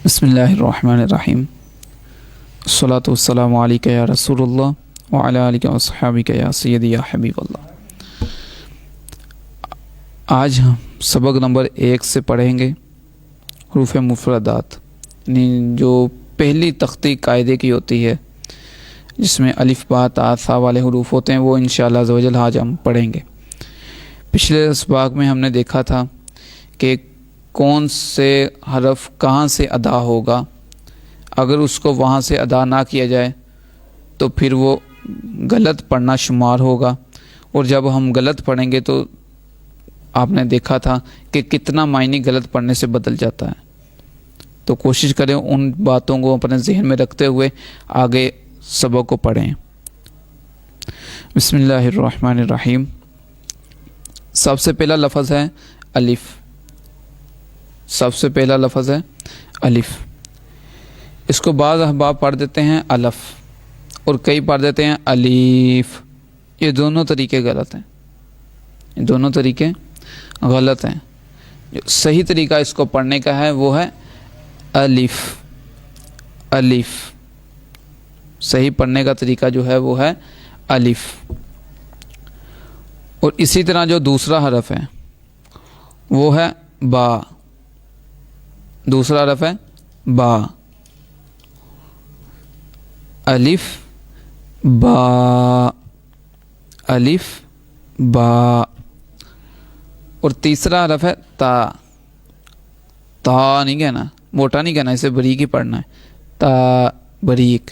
बिस्मिल्लाहिर्रहमानिर्रहीम। अस्सलातु वस्सलामु अलैका या रसूलुल्लाह व अला आलिका व अस्हाबिका या सय्यदी या हबीबल्लाह। आज हम सबक नंबर 1 से पढ़ेंगे हरूफ मुफरदात, यानी जो पहली तख्ती कायदे की होती है जिसमें अलिफ बा ता सा वाले हरूफ होते हैं, वो इंशाअल्लाह अज़्ज़ व जल आज हम पढ़ेंगे। पिछले इसबाक में हमने देखा था कि कौन से हरफ कहाँ से अदा होगा, अगर उसको वहाँ से अदा ना किया जाए तो फिर वो गलत पढ़ना शुमार होगा, और जब हम गलत पढ़ेंगे तो आपने देखा था कि कितना मायने गलत पढ़ने से बदल जाता है। तो कोशिश करें उन बातों को अपने जहन में रखते हुए आगे सबक को पढ़ें। बिस्मिल्लाहिर्रहमानिर्रहीम। सबसे पहला लफ्ज़ है अलिफ। सबसे पहला लफ्ज़ है अलिफ। इसको बाज़ अहबाब पढ़ देते हैं अलफ और कई पढ़ देते हैं अलीफ। ये दोनों तरीके गलत हैं, ये दोनों तरीके गलत हैं। जो सही तरीका इसको पढ़ने का है वो है अलिफ। अलिफ सही पढ़ने का तरीका जो है वो है अलिफ। और इसी तरह जो दूसरा हरफ है वो है बा। दूसरा हरफ है बा। अलिफ बा, अलिफ बा। और तीसरा हरफ है ता। ता नहीं कहना, मोटा नहीं कहना, इसे बारीक ही पढ़ना है। ता बारीक।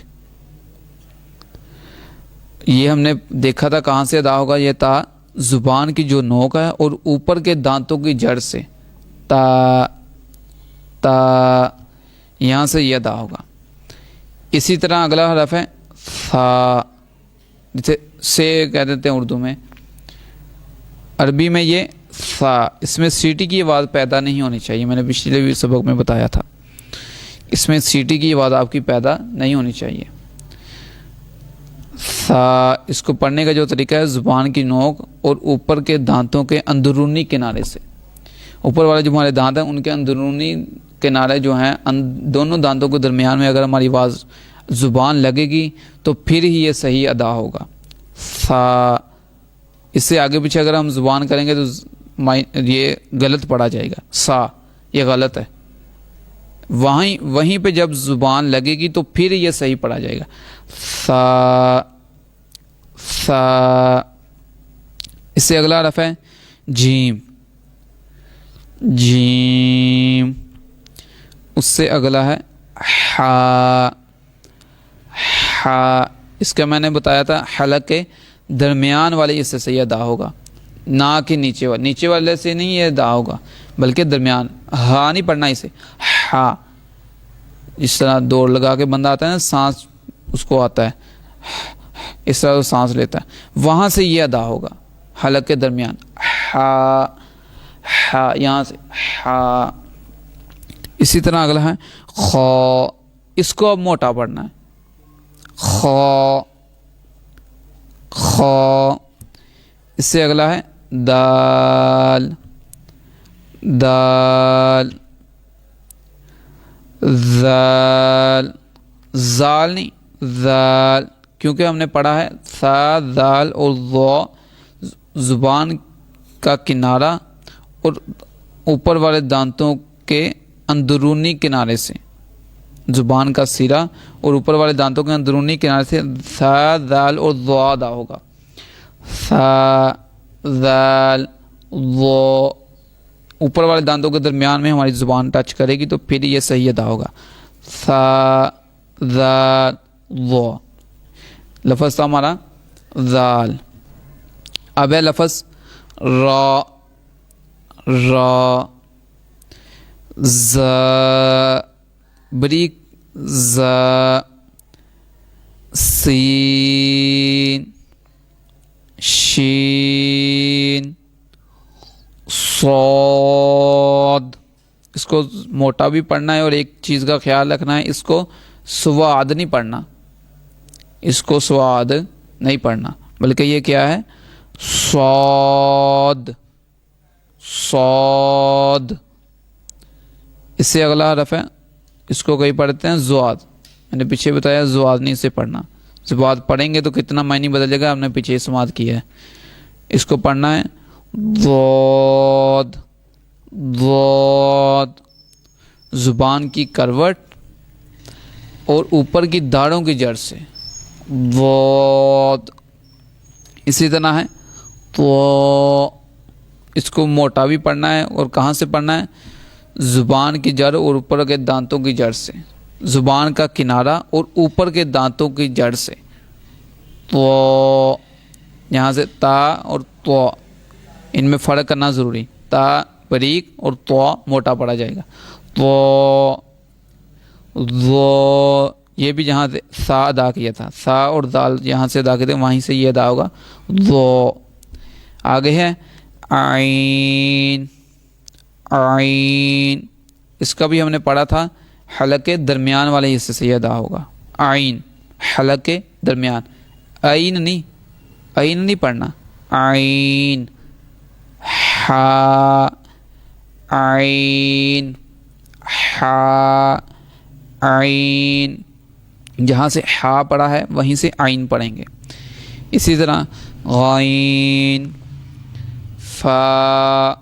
ये हमने देखा था कहाँ से अदा होगा। ये ता ज़ुबान की जो नोक है और ऊपर के दांतों की जड़ से ता यहाँ से ये अदा होगा। इसी तरह अगला हरफ है सा, जिसे से कह देते हैं उर्दू में। अरबी में ये सा, इसमें सीटी की आवाज़ पैदा नहीं होनी चाहिए। मैंने पिछले भी सबक में बताया था, इसमें सीटी की आवाज़ आपकी पैदा नहीं होनी चाहिए। सा, इसको पढ़ने का जो तरीका है ज़ुबान की नोक और ऊपर के दांतों के अंदरूनी किनारे से। ऊपर वाले जो हमारे दांत हैं उनके अंदरूनी किनारे जो हैं, दोनों दांतों के दरमियान में अगर हमारी आवाज़ ज़ुबान लगेगी तो फिर ही ये सही अदा होगा। सा, इससे आगे पीछे अगर हम ज़ुबान करेंगे तो ये गलत पढ़ा जाएगा। सा ये गलत है। वहीं पे जब ज़ुबान लगेगी तो फिर ये सही पढ़ा जाएगा। सा सा। इससे अगला हरफ है जीम। जीम। उससे अगला है हा। हा, इसका मैंने बताया था हलक के दरमियान वाले इससे सही अदा होगा, ना कि नीचे वाले से नहीं ये अदा होगा, बल्कि दरमियान। हा नहीं पढ़ना इसे, हा। इस तरह दौड़ लगा के बंदा आता है ना, सांस उसको आता है, इस तरह वो सांस लेता है, वहाँ से ये अदा होगा हलक के दरमियान। हा हा, यहाँ से हा। इसी तरह अगला है खौ। इसको अब मोटा पढ़ना है। खौ खौ। इससे अगला है दाल। दाल जाल। जाल नहीं, जाल, क्योंकि हमने पढ़ा है सा दाल और ज़ो ज़ुबान का किनारा और ऊपर वाले दांतों के अंदरूनी किनारे से, ज़ुबान का सिरा और ऊपर वाले दांतों के अंदरूनी किनारे से सा दाल और ज़ो अदा होगा। सा दाल ज़ो। ऊपर वाले दांतों के दरमियान में हमारी ज़ुबान टच करेगी तो फिर ये सही अदा होगा। सा दाल ज़ो। लफ्ज़ था हमारा दाल। अब है लफ्ज़ रा। रा ज़ बारीक ज़। सीन शीन सौद। इसको मोटा भी पढ़ना है और एक चीज़ का ख्याल रखना है, इसको स्वाद नहीं पढ़ना, इसको स्वाद नहीं पढ़ना, बल्कि ये क्या है सौद। सौद। इससे अगला हरफ है اس کو کئی پڑھتے ہیں زواد، میں نے پیچھے بتایا زوادنی سے پڑھنا، زواد پڑھیں گے تو کتنا معنی بدل جائے گا، ہم نے پیچھے سماعت کیا ہے. اس کو پڑھنا ہے ضاد، ضاد، زبان کی کروٹ اور اوپر کی داڑھوں کی جڑ سے ضاد. اسی طرح ہے تو اس کو موٹا بھی پڑھنا ہے، اور کہاں سے پڑھنا ہے؟ زبان کی جڑ اور اوپر کے دانتوں کی جڑ سے، زبان کا کنارہ اور اوپر کے دانتوں کی جڑ سے. تو یہاں سے تا اور تو ان میں فرق کرنا ضروری، تا باریک اور تو موٹا پڑھا جائے گا. تو یہ بھی جہاں سے سا ادا کیا تھا، سا اور دال یہاں سے ادا کیا تھے وہیں سے یہ ادا ہوگا. آگے ہے عین، عین، اس کا بھی ہم نے پڑھا تھا حلق کے درمیان والے حصے سے یہ ادا ہوگا. عین، حلق کے درمیان، عین نہیں پڑھنا. عین، حا، عین، حا، عین، جہاں سے حا پڑھا ہے وہیں سے عین پڑھیں گے. اسی طرح غین، فا.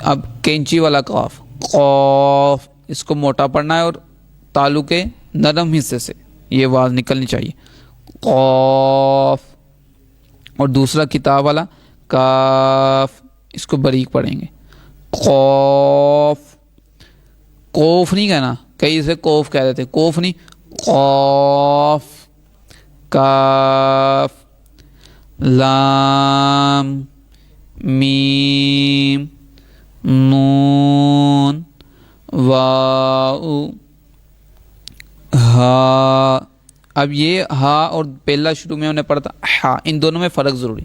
اب کینچی والا قاف، قاف، اس کو موٹا پڑھنا ہے اور تالو کے نرم حصے سے یہ آواز نکلنی چاہیے، قاف. اور دوسرا کتاب والا کاف، اس کو باریک پڑھیں گے، قاف. کوف نہیں کہنا، کئی اسے کوف کہہ دیتے، کوف نہیں، قاف، کاف، لام، میم، نون، واؤ، ہا. اب یہ ہا اور پہلا شروع میں ہم نے پڑھا تھا ہا، ان دونوں میں فرق ضروری.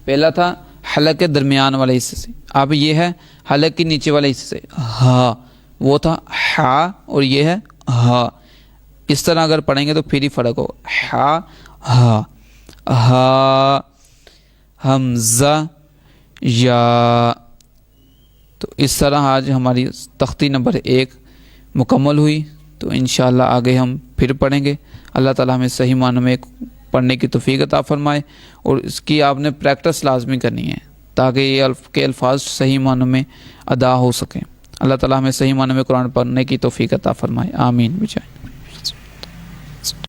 پہلا تھا حلق کے درمیان والے حصے سے، اب یہ ہے حلق کے نیچے والے حصے سے ہا. وہ تھا ہا اور یہ ہے ہا. اس طرح اگر پڑھیں گے تو پھر ہی فرق ہو. ہا، ہا، ہا، حمزہ، یا. تو اس طرح آج ہماری تختی نمبر 1 مکمل ہوئی. تو انشاءاللہ آگے ہم پھر پڑھیں گے. اللہ تعالیٰ ہمیں صحیح معنوں میں پڑھنے کی توفیق عطا فرمائے، اور اس کی آپ نے پریکٹس لازمی کرنی ہے تاکہ یہ الفاظ صحیح معنوں میں ادا ہو سکیں. اللہ تعالیٰ ہمیں صحیح معنوں میں قرآن پڑھنے کی توفیق عطا فرمائے. آمین بجائے.